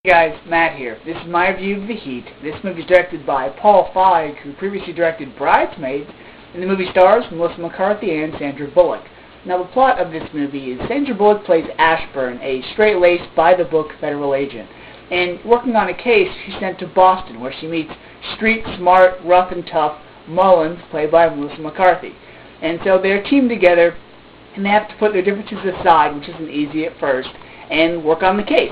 Hey guys, Matt here. This is my review of The Heat. This movie is directed by Paul Feig, who previously directed Bridesmaids, and the movie stars Melissa McCarthy and Sandra Bullock. Now the plot of this movie is Sandra Bullock plays Ashburn, a straight-laced, by-the-book federal agent. And working on a case, she's sent to Boston, where she meets street-smart, rough and tough Mullins, played by Melissa McCarthy. And so they're teamed together, and they have to put their differences aside, which isn't easy at first, and work on the case.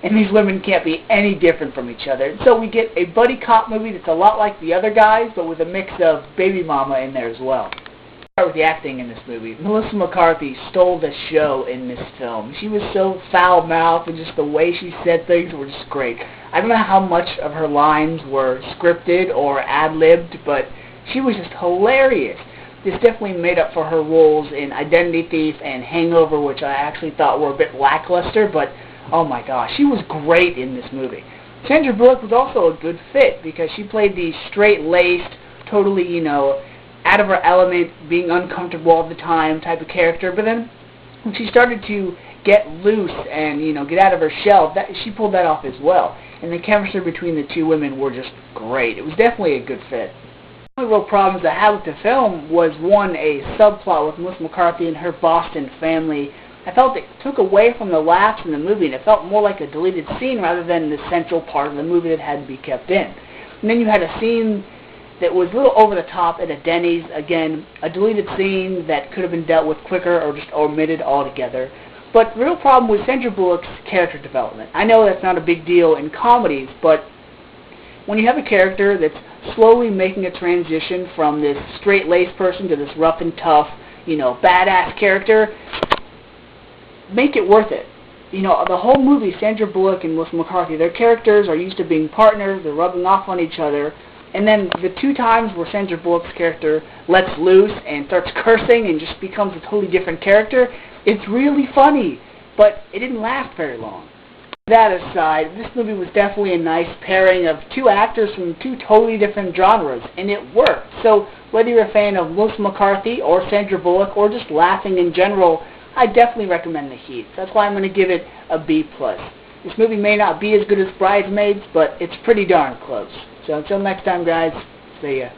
And these women can't be any different from each other. So we get a buddy cop movie that's a lot like the other guys, but with a mix of Baby Mama in there as well. Let's start with the acting in this movie. Melissa McCarthy stole the show in this film. She was so foul-mouthed, and just the way she said things were just great. I don't know how much of her lines were scripted or ad-libbed, but she was just hilarious. This definitely made up for her roles in Identity Thief and Hangover, which I actually thought were a bit lackluster, but oh my gosh, she was great in this movie. Sandra Bullock was also a good fit because she played the straight-laced, totally, out of her element, being uncomfortable all the time type of character. But then when she started to get loose and, get out of her shell, she pulled that off as well. And the chemistry between the two women were just great. It was definitely a good fit. The only real problems I had with the film was, one, a subplot with Melissa McCarthy and her Boston family. I felt it took away from the laughs in the movie, and it felt more like a deleted scene rather than the central part of the movie that had to be kept in. And then you had a scene that was a little over the top at a Denny's. Again, a deleted scene that could have been dealt with quicker or just omitted altogether. But the real problem was Sandra Bullock's character development. I know that's not a big deal in comedies, but when you have a character that's slowly making a transition from this straight-laced person to this rough and tough, badass character, make it worth it. The whole movie, Sandra Bullock and Melissa McCarthy, their characters are used to being partners, they're rubbing off on each other, and then the two times where Sandra Bullock's character lets loose and starts cursing and just becomes a totally different character, it's really funny, but it didn't last very long. That aside, this movie was definitely a nice pairing of two actors from two totally different genres, and it worked. So whether you're a fan of Melissa McCarthy or Sandra Bullock or just laughing in general, I definitely recommend The Heat. That's why I'm going to give it a B+. This movie may not be as good as Bridesmaids, but it's pretty darn close. So until next time, guys, see ya.